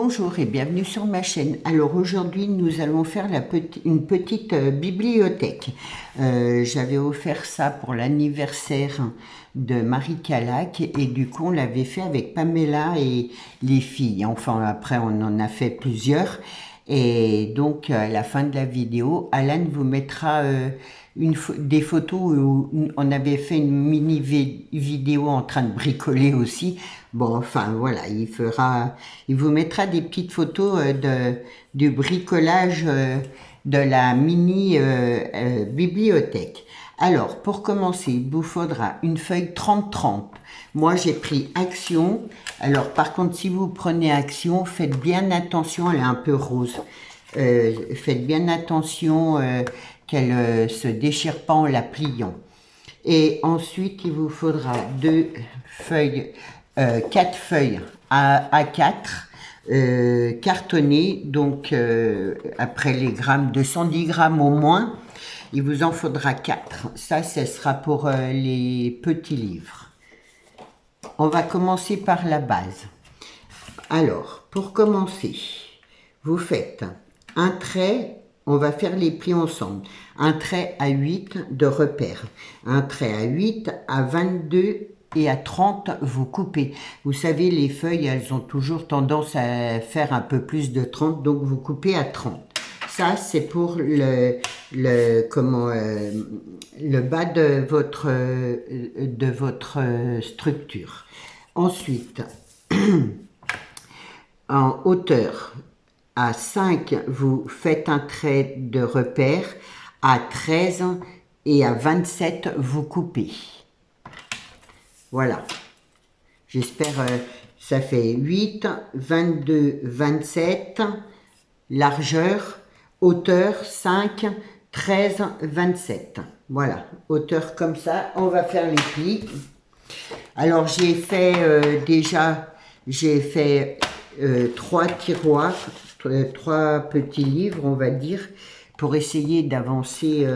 Bonjour et bienvenue sur ma chaîne. Alors aujourd'hui nous allons faire une petite bibliothèque. J'avais offert ça pour l'anniversaire de Marie Calac et du coup on l'avait fait avec Pamela et les filles. Enfin après on en a fait plusieurs et donc à la fin de la vidéo Alan vous mettra des photos où on avait fait une mini vidéo en train de bricoler aussi. Bon, enfin voilà, il vous mettra des petites photos du bricolage de la mini bibliothèque. Alors, pour commencer, il vous faudra une feuille 30-30. Moi, j'ai pris Action. Alors, par contre, si vous prenez Action, faites bien attention, elle est un peu rose. Faites bien attention qu'elle se déchire pas en la pliant. Et ensuite, il vous faudra quatre feuilles à 4 cartonnées, donc après les grammes, 210 grammes au moins, il vous en faudra 4. Ça, ce sera pour les petits livres. On va commencer par la base. Alors, pour commencer, vous faites un trait, on va faire les plis ensemble. Un trait à 8 de repère, un trait à 8, à 22 et à 30, vous coupez. Vous savez, les feuilles, elles ont toujours tendance à faire un peu plus de 30, donc vous coupez à 30. Ça, c'est pour le bas de votre structure. Ensuite, en hauteur, à 5, vous faites un trait de repère, à 13 et à 27, vous coupez. Voilà. J'espère, ça fait 8, 22, 27, largeur, hauteur 5, 13, 27. Voilà, hauteur comme ça. On va faire les plis. Alors, j'ai fait j'ai fait 3 tiroirs, 3 petits livres, on va dire, pour essayer d'avancer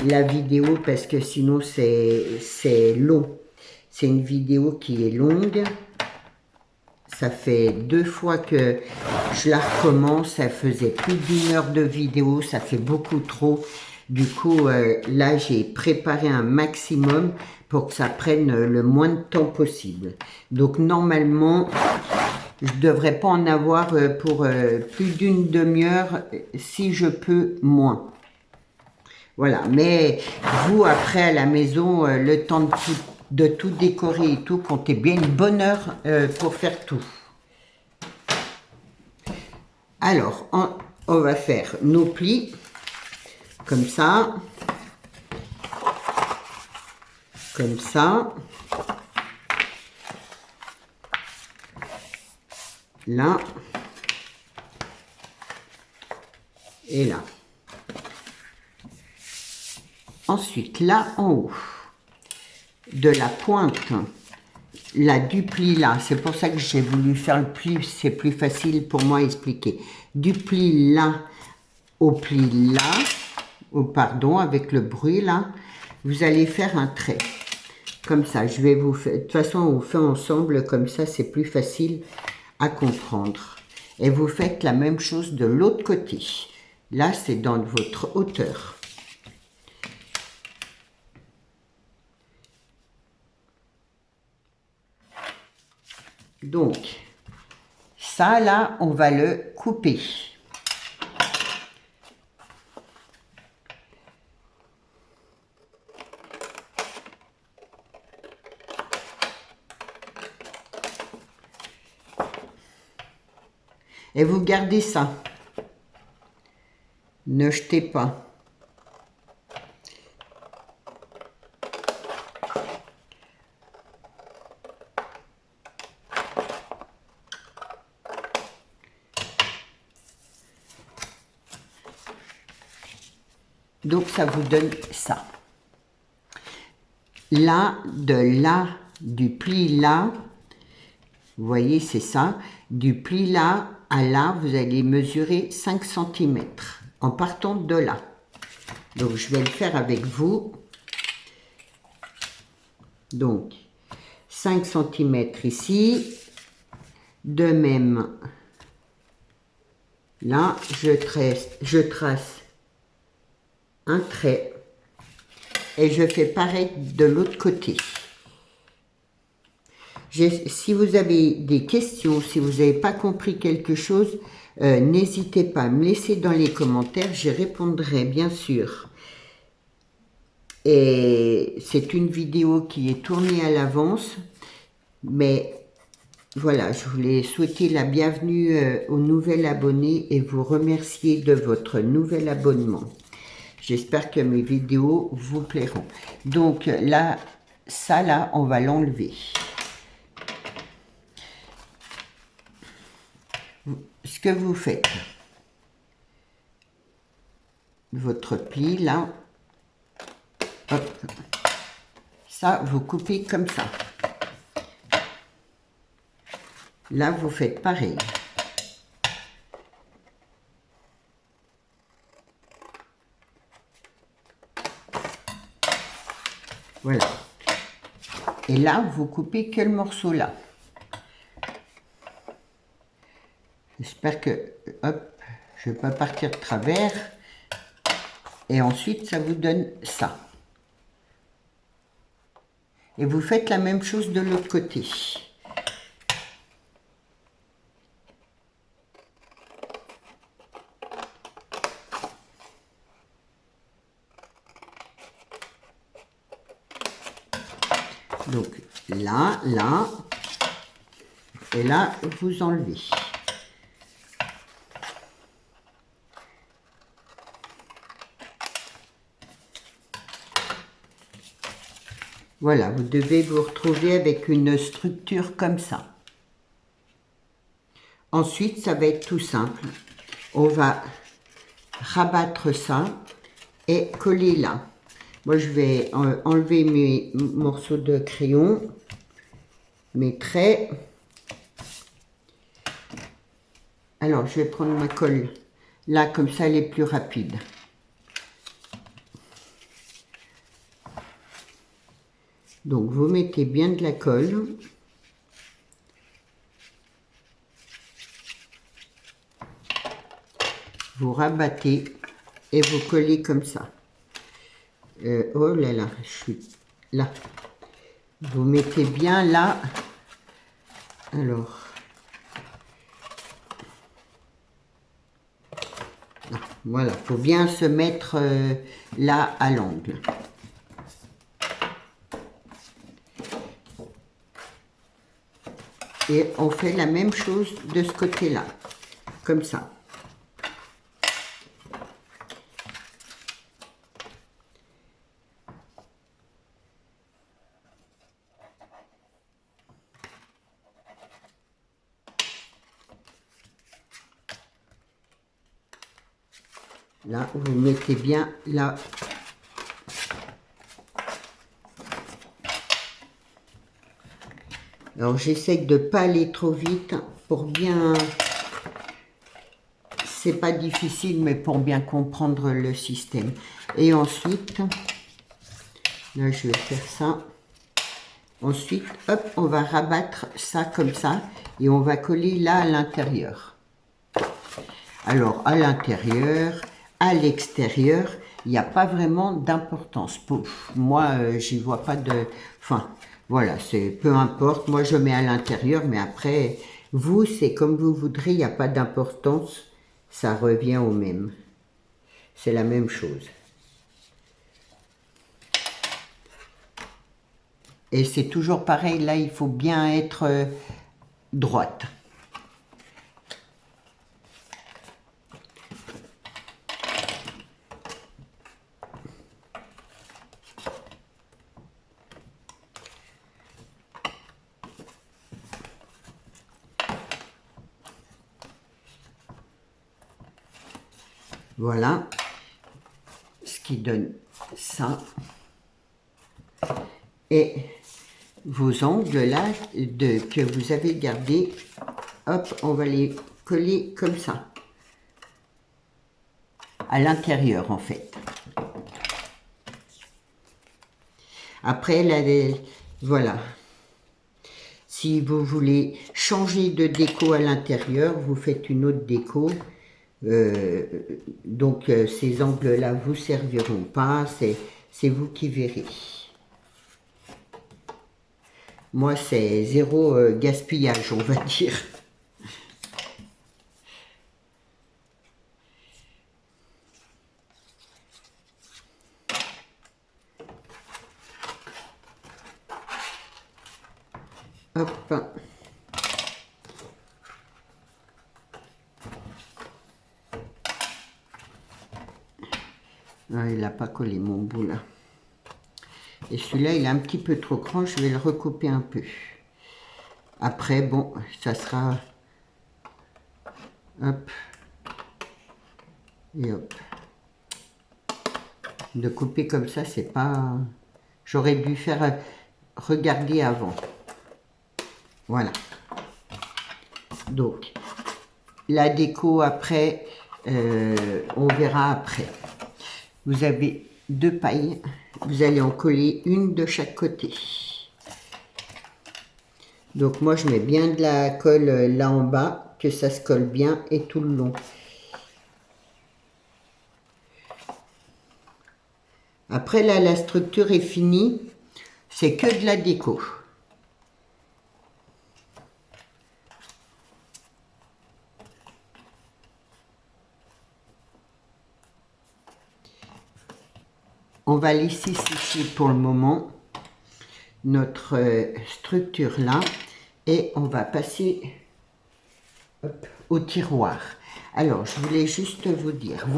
la vidéo parce que sinon c'est long. C'est une vidéo qui est longue. Ça fait 2 fois que je la recommence. Ça faisait plus d'1 heure de vidéo. Ça fait beaucoup trop. Du coup, là, j'ai préparé un maximum pour que ça prenne le moins de temps possible. Donc, normalement, je ne devrais pas en avoir pour plus d'une demi-heure, si je peux moins. Voilà, mais vous, après, à la maison, le temps de tout décorer et tout, comptez bien une bonne heure pour faire tout. Alors, on va faire nos plis, comme ça, là, et là. Ensuite, là en haut, de la pointe, là du pli là, c'est pour ça que j'ai voulu faire le pli, c'est plus facile pour moi à expliquer. Du pli là au pli là, pardon, avec le bruit là, vous allez faire un trait. Comme ça, je vais vous faire, de toute façon on fait ensemble, comme ça c'est plus facile à comprendre. Et vous faites la même chose de l'autre côté. Là, c'est dans votre hauteur. Donc, ça là, on va le couper. Et vous gardez ça. Ne jetez pas. Donc, ça vous donne ça. Là, du pli là, vous voyez, c'est ça. Du pli là à là, vous allez mesurer 5 cm en partant de là. Donc, je vais le faire avec vous. Donc, 5 cm ici. De même, Là, je trace un trait et je fais pareil de l'autre côté. Si vous avez des questions, si vous n'avez pas compris quelque chose, n'hésitez pas à me laisser dans les commentaires, j'y répondrai bien sûr. Et c'est une vidéo qui est tournée à l'avance, mais voilà, je voulais souhaiter la bienvenue aux nouvel abonnés et vous remercier de votre nouvel abonnement. J'espère que mes vidéos vous plairont. Donc là, ça là, on va l'enlever. Ce que vous faites, votre pli là, hop, ça vous coupez comme ça. Là vous faites pareil. Voilà. Et là vous coupez que le morceau là. J'espère que, hop, je ne vais pas partir de travers. Et ensuite, ça vous donne ça. Et vous faites la même chose de l'autre côté. Donc, là, là, et là, vous enlevez. Voilà, vous devez vous retrouver avec une structure comme ça. Ensuite, ça va être tout simple. On va rabattre ça et coller là. Moi, je vais enlever mes morceaux de crayon, mes traits. Alors, je vais prendre ma colle. Là, comme ça, elle est plus rapide. Donc, vous mettez bien de la colle. Vous rabattez et vous collez comme ça. Oh là là, je suis là. Vous mettez bien là. Alors. Voilà, il faut bien se mettre là à l'angle. Et on fait la même chose de ce côté-là, comme ça. Là, vous mettez bien là. Alors, j'essaie de ne pas aller trop vite pour bien... C'est pas difficile, mais pour bien comprendre le système. Et ensuite, là, je vais faire ça. Ensuite, hop, on va rabattre ça comme ça et on va coller là à l'intérieur. Alors, à l'intérieur, à l'extérieur, il n'y a pas vraiment d'importance. Moi, j'y vois pas de... Enfin, voilà, c'est peu importe. Moi, je mets à l'intérieur, mais après, vous, c'est comme vous voudrez, il n'y a pas d'importance. Ça revient au même. C'est la même chose. Et c'est toujours pareil, là, il faut bien être droite. Voilà, ce qui donne ça. Et vos angles là, que vous avez gardés, hop, on va les coller comme ça. À l'intérieur, en fait. Après, là, voilà. Si vous voulez changer de déco à l'intérieur, vous faites une autre déco. Donc ces angles-là vous serviront pas, c'est vous qui verrez. Moi, c'est zéro gaspillage, on va dire. Hop. Ah, il n'a pas collé mon bout là. Et celui-là, il est un petit peu trop grand, je vais le recouper un peu. Après, bon, ça sera... Hop. Et hop. De couper comme ça, c'est pas... J'aurais dû faire regarder avant. Voilà. Donc, la déco après, on verra après. Vous avez 2 pailles. Vous allez en coller une de chaque côté. Donc moi, je mets bien de la colle là en bas, que ça se colle bien et tout le long. Après là, la structure est finie. C'est que de la déco. On va laisser sécher pour le moment notre structure là et on va passer au tiroir. Alors, je voulais juste vous dire,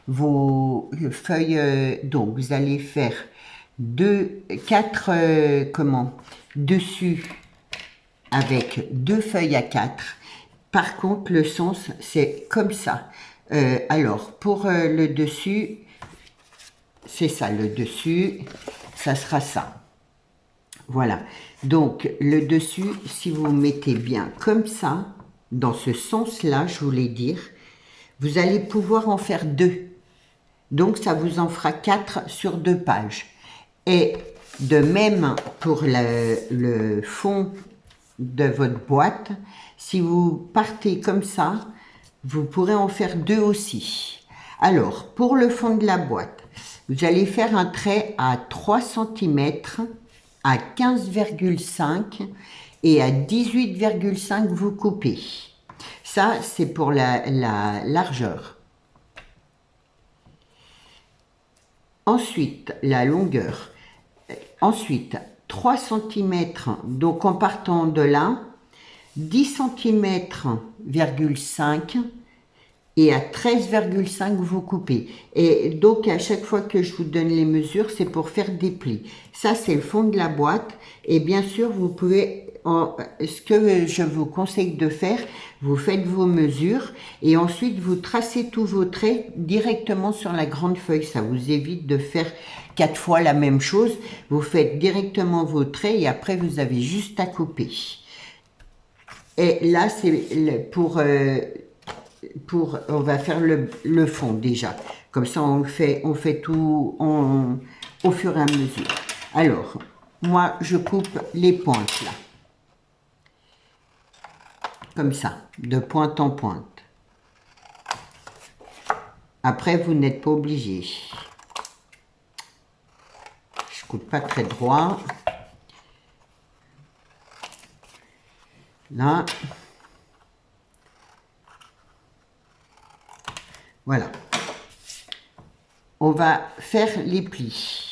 vos feuilles, donc vous allez faire 4 dessus avec 2 feuilles à 4. Par contre, le sens, c'est comme ça. Alors, pour le dessus, c'est ça, le dessus, ça sera ça. Voilà. Donc, le dessus, si vous mettez bien comme ça, dans ce sens-là, je voulais dire, vous allez pouvoir en faire 2. Donc, ça vous en fera 4 sur 2 pages. Et de même pour le fond de votre boîte, si vous partez comme ça, vous pourrez en faire 2 aussi. Alors, pour le fond de la boîte, vous allez faire un trait à 3 cm, à 15,5 et à 18,5 vous coupez. Ça, c'est pour la largeur. Ensuite, la longueur. Ensuite, 3 cm, donc en partant de là, 10 cm,5 et à 13,5 vous coupez. Et donc à chaque fois que je vous donne les mesures, c'est pour faire des plis. Ça, c'est le fond de la boîte. Et bien sûr, vous pouvez, ce que je vous conseille de faire, vous faites vos mesures et ensuite vous tracez tous vos traits directement sur la grande feuille. Ça vous évite de faire 4 fois la même chose. Vous faites directement vos traits et après vous avez juste à couper. Et là, c'est on va faire le fond déjà. Comme ça, on fait tout au fur et à mesure. Alors, moi, je coupe les pointes là. Comme ça, de pointe en pointe. Après, vous n'êtes pas obligé. Je coupe pas très droit. Là. Voilà. On va faire les plis.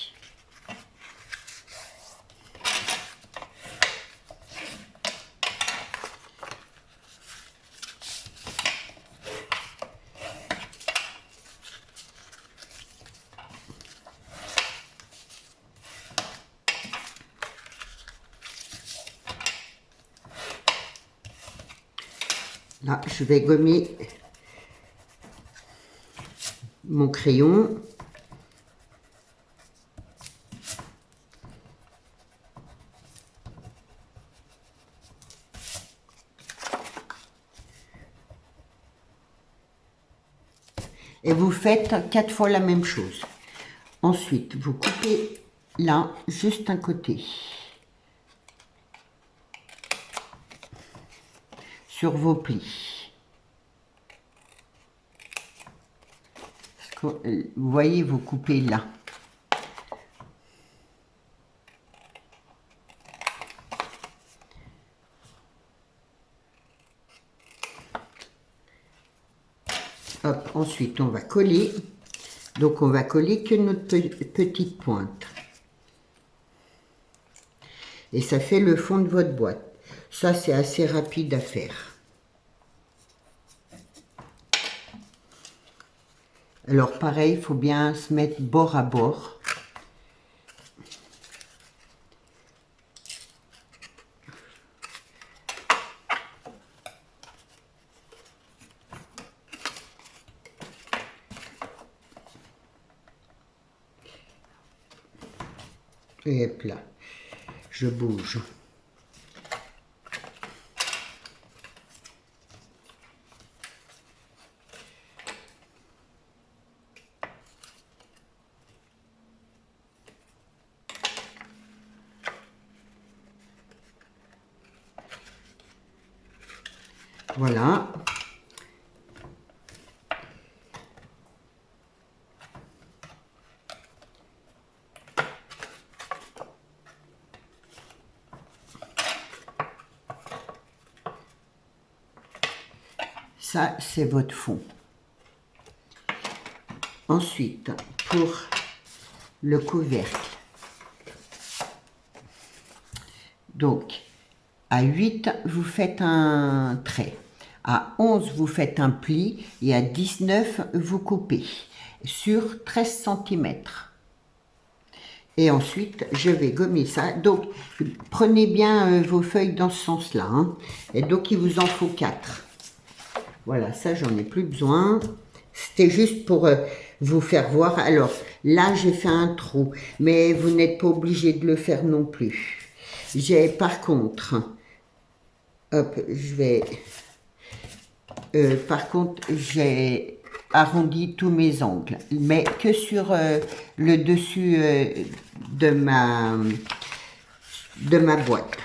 Là, je vais gommer mon crayon. Et vous faites 4 fois la même chose. Ensuite, vous coupez là, juste un côté. Sur vos plis. vous voyez, vous coupez là. Hop, ensuite on va coller. Donc on va coller que notre petite pointe. Et ça fait le fond de votre boîte. Ça c'est assez rapide à faire. Alors pareil, il faut bien se mettre bord à bord. Et hop là, je bouge. Voilà. Ça, c'est votre fond. Ensuite, pour le couvercle, donc à 8, vous faites un trait. À 11, vous faites un pli. Et à 19, vous coupez sur 13 cm. Et ensuite, je vais gommer ça. Donc, prenez bien vos feuilles dans ce sens-là. Hein. Et donc, il vous en faut 4. Voilà, ça, j'en ai plus besoin. C'était juste pour vous faire voir. Alors, là, j'ai fait un trou. Mais vous n'êtes pas obligé de le faire non plus. J'ai, par contre, hop, je vais... par contre, j'ai arrondi tous mes angles. Mais que sur le dessus de ma boîte.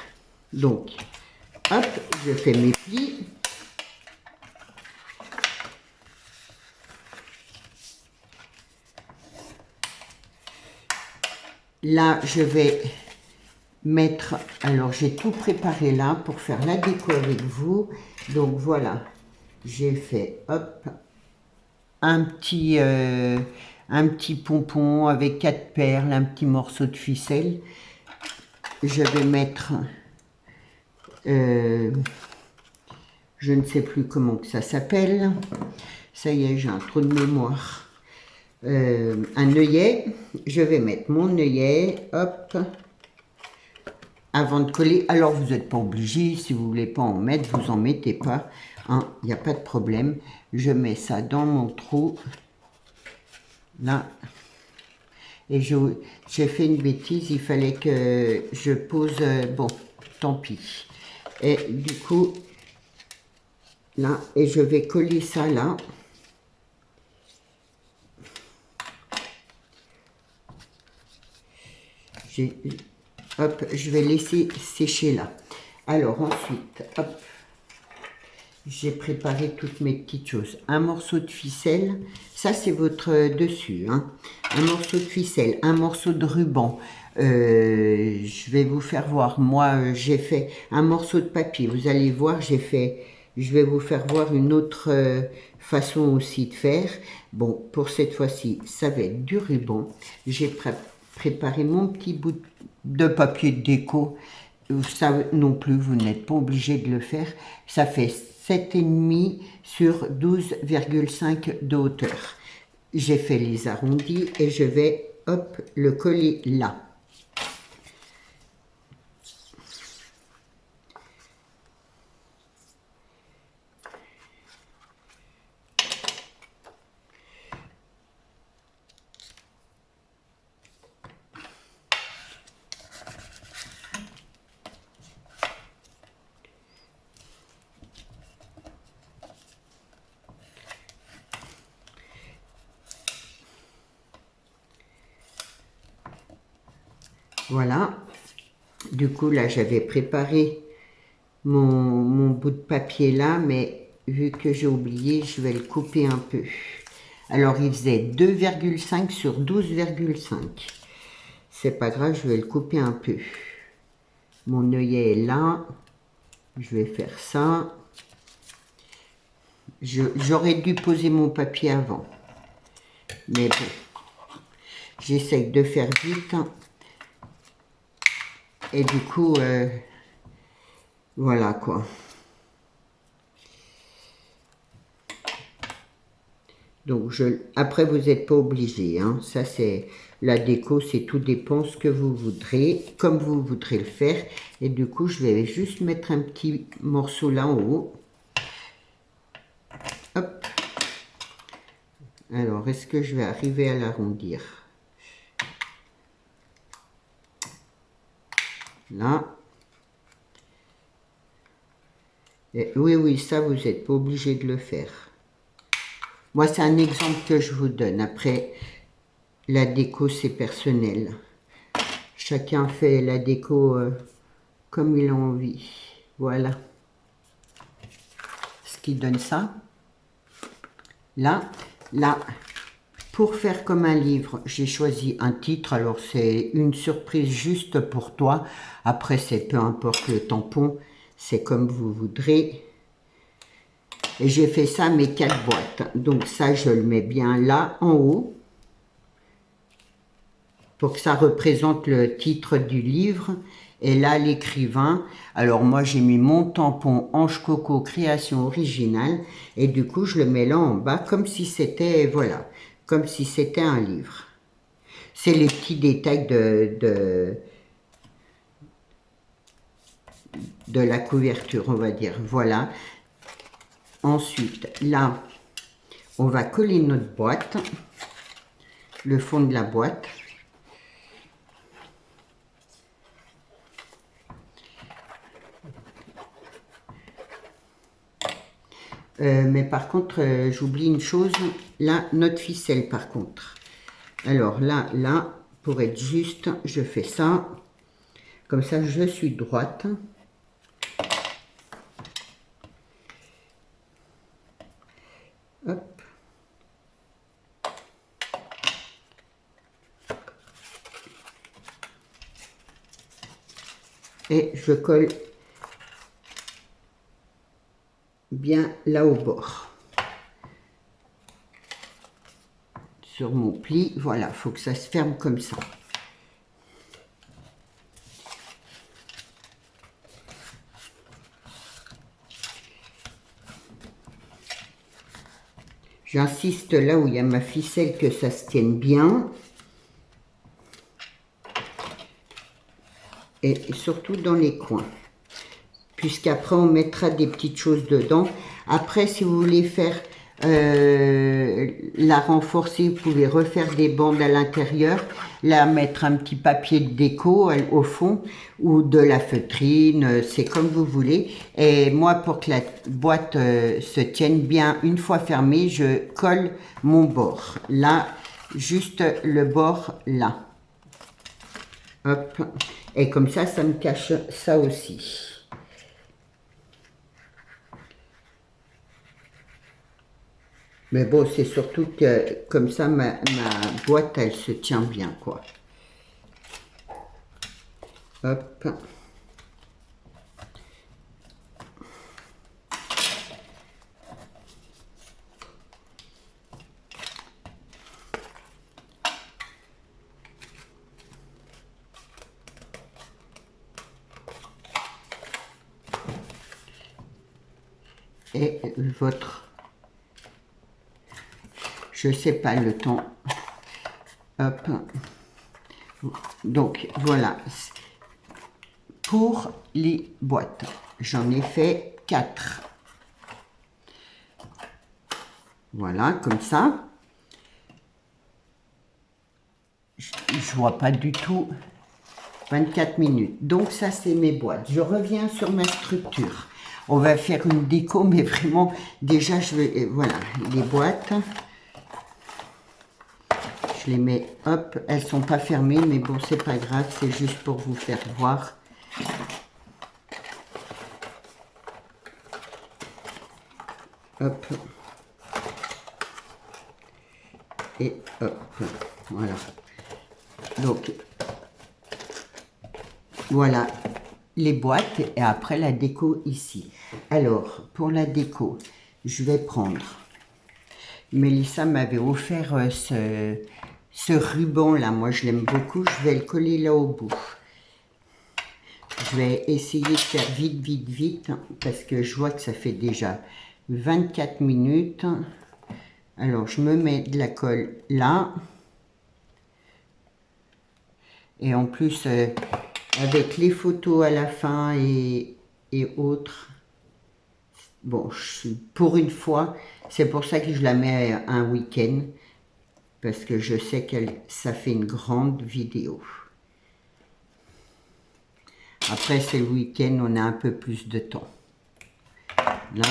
Donc, hop, je fais mes plis. Là, je vais mettre, alors j'ai tout préparé là pour faire la déco avec vous. Donc voilà, j'ai fait, hop, un petit pompon avec 4 perles, un petit morceau de ficelle. Je vais mettre, je ne sais plus comment que ça s'appelle. Ça y est, j'ai un trou de mémoire. Un œillet, je vais mettre mon œillet, hop, avant de coller. Alors vous n'êtes pas obligé, si vous voulez pas en mettre, vous en mettez pas, hein, il n'y a pas de problème. Je mets ça dans mon trou, là, et j'ai fait une bêtise, il fallait que je pose, bon, tant pis. Et du coup, là, et je vais coller ça là. Hop, je vais laisser sécher là. Alors ensuite, hop, j'ai préparé toutes mes petites choses. Un morceau de ficelle, ça c'est votre dessus, hein. Un morceau de ficelle, un morceau de ruban. Je vais vous faire voir. Moi, j'ai fait un morceau de papier. Vous allez voir, j'ai fait. Je vais vous faire voir une autre façon aussi de faire. Bon, pour cette fois-ci, ça va être du ruban. J'ai préparé mon petit bout de papier de déco. Ça non plus, vous n'êtes pas obligé de le faire. Ça fait 7,5 sur 12,5 de hauteur. J'ai fait les arrondis et je vais, hop, le coller là. Voilà, du coup là j'avais préparé mon bout de papier là, mais vu que j'ai oublié, je vais le couper un peu. Alors, il faisait 2,5 sur 12,5. C'est pas grave, je vais le couper un peu. Mon œillet est là. Je vais faire ça. J'aurais dû poser mon papier avant. Mais bon, j'essaie de faire vite. Et du coup, voilà quoi. Donc, après, vous n'êtes pas obligé. Hein. Ça, c'est la déco, c'est tout dépend ce que vous voudrez, comme vous voudrez le faire. Et du coup, je vais juste mettre un petit morceau là en haut. Hop. Alors, est-ce que je vais arriver à l'arrondir? Là. Et oui, oui, ça, vous n'êtes pas obligé de le faire. Moi, c'est un exemple que je vous donne. Après, la déco, c'est personnel. Chacun fait la déco comme il a envie. Voilà. Ce qui donne ça. Là, pour faire comme un livre, j'ai choisi un titre. Alors, c'est une surprise juste pour toi. Après, c'est peu importe le tampon. C'est comme vous voudrez. Et j'ai fait ça mes 4 boîtes. Donc ça, je le mets bien là, en haut. Pour que ça représente le titre du livre. Et là, l'écrivain. Alors moi, j'ai mis mon tampon Ange Coco Création Originale. Et du coup, je le mets là en bas, comme si c'était, voilà, comme si c'était un livre. C'est les petits détails de la couverture, on va dire. Voilà. Ensuite, là, on va coller notre boîte, le fond de la boîte. Mais par contre, j'oublie une chose, là, notre ficelle par contre. Alors là, pour être juste, je fais ça. Comme ça, je suis droite. Hop. Et je colle bien là au bord. Sur mon pli, voilà, il faut que ça se ferme comme ça. J'insiste là où il y a ma ficelle que ça se tienne bien. Et surtout dans les coins. Puisqu'après on mettra des petites choses dedans. Après, si vous voulez faire la renforcer, vous pouvez refaire des bandes à l'intérieur, là mettre un petit papier de déco au fond, ou de la feutrine, c'est comme vous voulez. Et moi, pour que la boîte se tienne bien, une fois fermée, je colle mon bord. Là, juste le bord là. Hop. Et comme ça me cache ça aussi. Mais bon, c'est surtout que comme ça, ma boîte, elle se tient bien, quoi. Hop. Et votre... Je sais pas le temps. Hop. Donc, voilà. Pour les boîtes, j'en ai fait 4. Voilà, comme ça. Je vois pas du tout 24 minutes. Donc, ça, c'est mes boîtes. Je reviens sur ma structure. On va faire une déco, mais vraiment, déjà, je vais... Voilà, les boîtes. Je les mets, hop, elles sont pas fermées, mais bon, c'est pas grave, c'est juste pour vous faire voir. Hop. Et hop, voilà. Donc, voilà les boîtes et après la déco ici. Alors, pour la déco, je vais prendre... Mélissa m'avait offert ce ruban là, moi je l'aime beaucoup, je vais le coller là au bout. Je vais essayer de faire vite, vite, vite, parce que je vois que ça fait déjà 24 minutes. Alors, je me mets de la colle là. Et en plus, avec les photos à la fin et autres, bon, pour une fois, c'est pour ça que je la mets un week-end, parce que je sais que ça fait une grande vidéo. Après, c'est le week-end, on a un peu plus de temps. Là,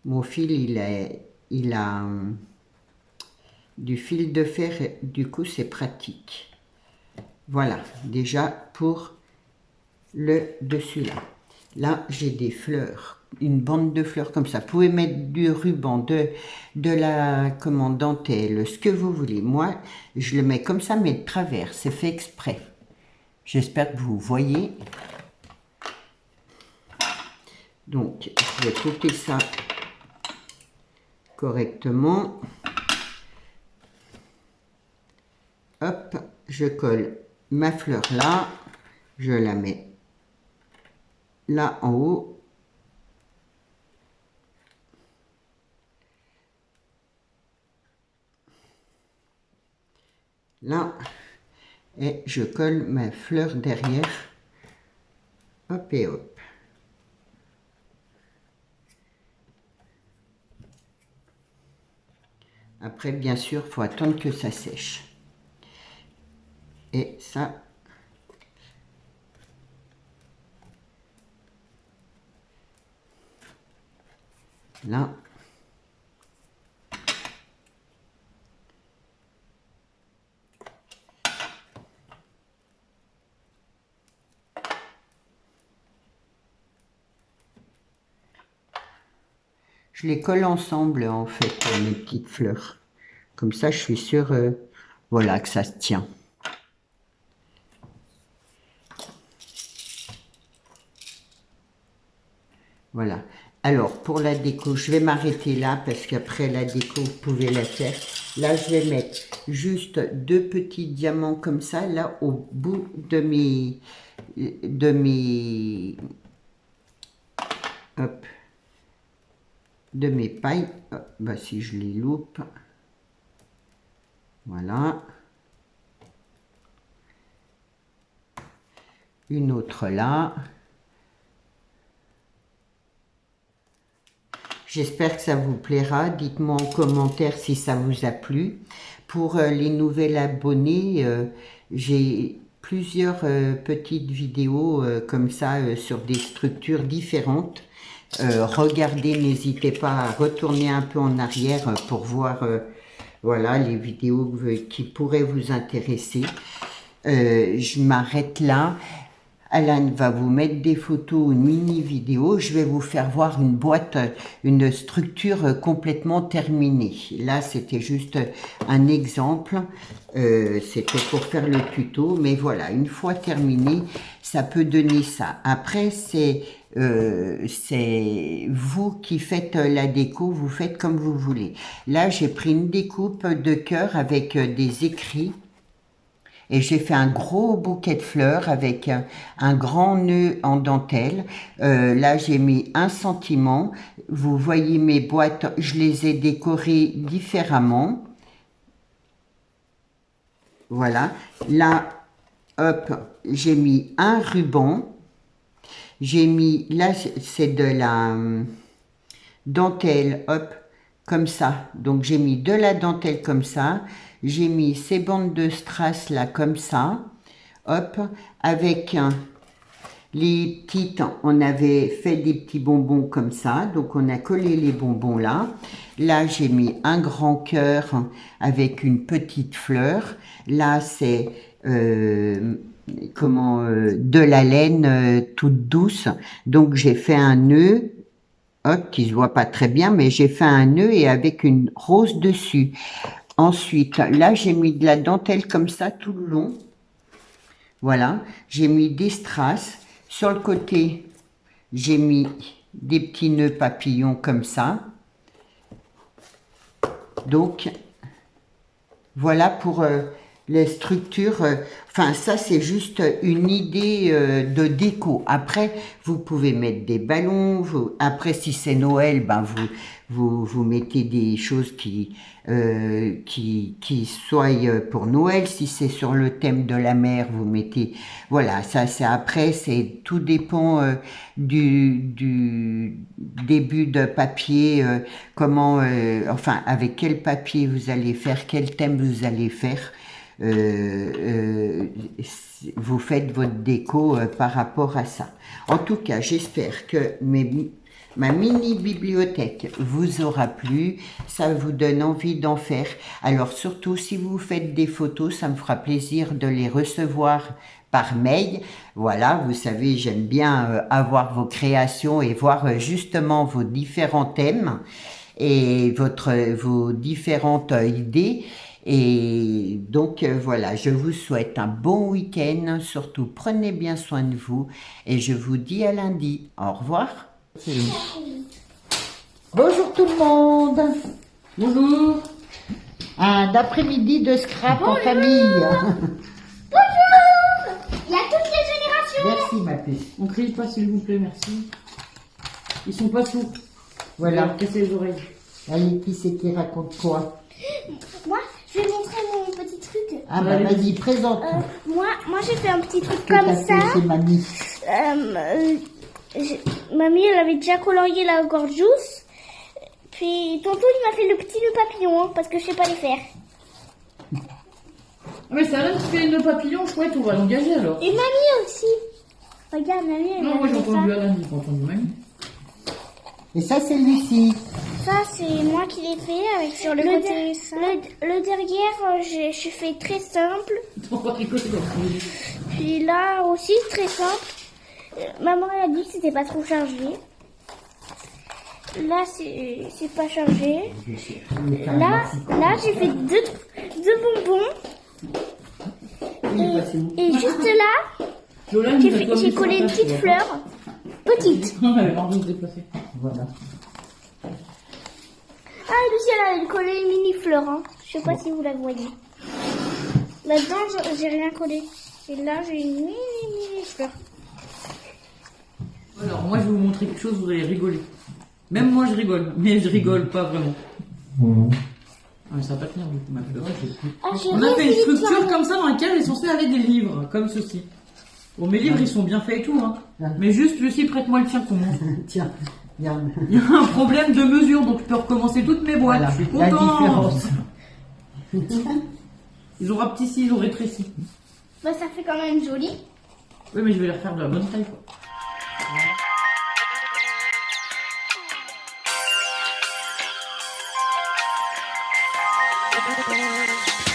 mon fil, il a du fil de fer, du coup, c'est pratique. Voilà, déjà pour le dessus là. Là, j'ai des fleurs, une bande de fleurs comme ça. Vous pouvez mettre du ruban, de la dentelle, ce que vous voulez. Moi, je le mets comme ça, mais de travers. C'est fait exprès. J'espère que vous voyez. Donc, je vais couper ça correctement. Hop, je colle ma fleur là. Je la mets là en haut. Là, et je colle ma fleur derrière. Hop et hop. Après, bien sûr, il faut attendre que ça sèche. Et ça, là, je les colle ensemble en fait, mes petites fleurs. Comme ça, je suis sûre, voilà, que ça se tient. Voilà. Alors, pour la déco, je vais m'arrêter là parce qu'après la déco, vous pouvez la faire. Là, je vais mettre juste 2 petits diamants comme ça, là, au bout de hop, de mes pailles. Hop, bah, si je les loupe. Voilà. Une autre là. J'espère que ça vous plaira. Dites-moi en commentaire si ça vous a plu. Pour les nouvelles abonnés, j'ai plusieurs petites vidéos comme ça sur des structures différentes. Regardez, n'hésitez pas à retourner un peu en arrière pour voir voilà, les vidéos qui pourraient vous intéresser. Je m'arrête là. Alan va vous mettre des photos, une mini vidéo. Je vais vous faire voir une boîte, une structure complètement terminée. Là, c'était juste un exemple. C'était pour faire le tuto. Mais voilà, une fois terminé, ça peut donner ça. Après, c'est vous qui faites la déco. Vous faites comme vous voulez. Là, j'ai pris une découpe de cœur avec des écrits. Et j'ai fait un gros bouquet de fleurs avec un grand nœud en dentelle. Là, j'ai mis un sentiment. Vous voyez mes boîtes, je les ai décorées différemment. Voilà. Là, hop, j'ai mis un ruban. J'ai mis, là, c'est de la dentelle, hop, comme ça. Donc, j'ai mis de la dentelle comme ça. J'ai mis ces bandes de strass là comme ça, hop, avec les petites, on avait fait des petits bonbons comme ça, donc on a collé les bonbons là. Là, j'ai mis un grand cœur avec une petite fleur. Là, c'est de la laine toute douce. Donc, j'ai fait un nœud hop, qui se voit pas très bien, mais j'ai fait un nœud et avec une rose dessus. Ensuite, là, j'ai mis de la dentelle comme ça tout le long. Voilà, j'ai mis des strass. Sur le côté, j'ai mis des petits nœuds papillons comme ça. Donc, voilà pour les structures. Enfin, ça, c'est juste une idée de déco. Après, vous pouvez mettre des ballons. Après, si c'est Noël, ben vous mettez des choses qui soient pour Noël. Si c'est sur le thème de la mer, vous mettez... Voilà, ça, c'est après, tout dépend du début de papier, enfin, avec quel papier vous allez faire, quel thème vous allez faire. Vous faites votre déco par rapport à ça. En tout cas, j'espère que ma mini bibliothèque vous aura plu, ça vous donne envie d'en faire. Alors surtout, si vous faites des photos, ça me fera plaisir de les recevoir par mail. Voilà, vous savez, j'aime bien avoir vos créations et voir justement vos différents thèmes et vos différentes idées. Et donc voilà, je vous souhaite un bon week-end, surtout prenez bien soin de vous et je vous dis à lundi. Au revoir. Bonjour tout le monde. Bonjour. Un après-midi de scrap en famille. Bonjour. Il y a toutes les générations. Merci ma puce. On crie pas s'il vous plaît, merci. Ils sont pas sourds. Voilà. Casser les oreilles. Allez, qui c'est qui raconte quoi? Moi, je vais montrer mon petit truc. Ah bah vas-y, présente. Moi j'ai fait un petit truc Que t'as comme fait, ça. c'est mamie. Mamie, elle avait déjà colorié la gorgeous. Puis tonton, il m'a fait le petit nœud papillon, hein, parce que je sais pas les faire. Ah mais ça reste fait une papillon, chouette, on va l'engager alors. Et mamie aussi. Regarde, mamie, elle Non, m'a moi j'ai fait entendu ça. Alain, j'ai pas entendu mamie. Et ça, c'est Lucie. Ça, c'est moi qui l'ai fait avec sur le côté. Le derrière, je fais très simple. On va rigoler dans le Puis là aussi, très simple. Maman elle a dit que c'était pas trop chargé. Là, c'est pas chargé. Là, j'ai fait deux bonbons. Et juste là, Lola, j'ai collé une petite fleur. Petite. Non, elle va se déplacer. Voilà. Ah, Lucie, elle a collé une mini fleur. Hein. Je sais pas si vous la voyez. Là-dedans, j'ai rien collé. Et là, j'ai une mini fleur. Alors, moi je vais vous montrer quelque chose, vous allez rigoler. Même moi je rigole, mais je rigole pas vraiment. Ah, mais ça va pas tenir du coup, ma fleur. Ah, j'ai On a fait une rien fait structure comme ça dans laquelle est censé aller des livres, comme ceci. Bon, mes livres ils sont bien faits et tout, hein. Mais juste, Lucie, prête-moi le tien qu'on montre. Tiens, regarde. Il y a un problème de mesure, donc je peux recommencer toutes mes boîtes. Voilà, Je suis la content. différence. Ils ont rapetissé, ils ont rétréci. Bah, ça fait quand même joli. Oui, mais je vais les refaire de la bonne taille, quoi. Thank you.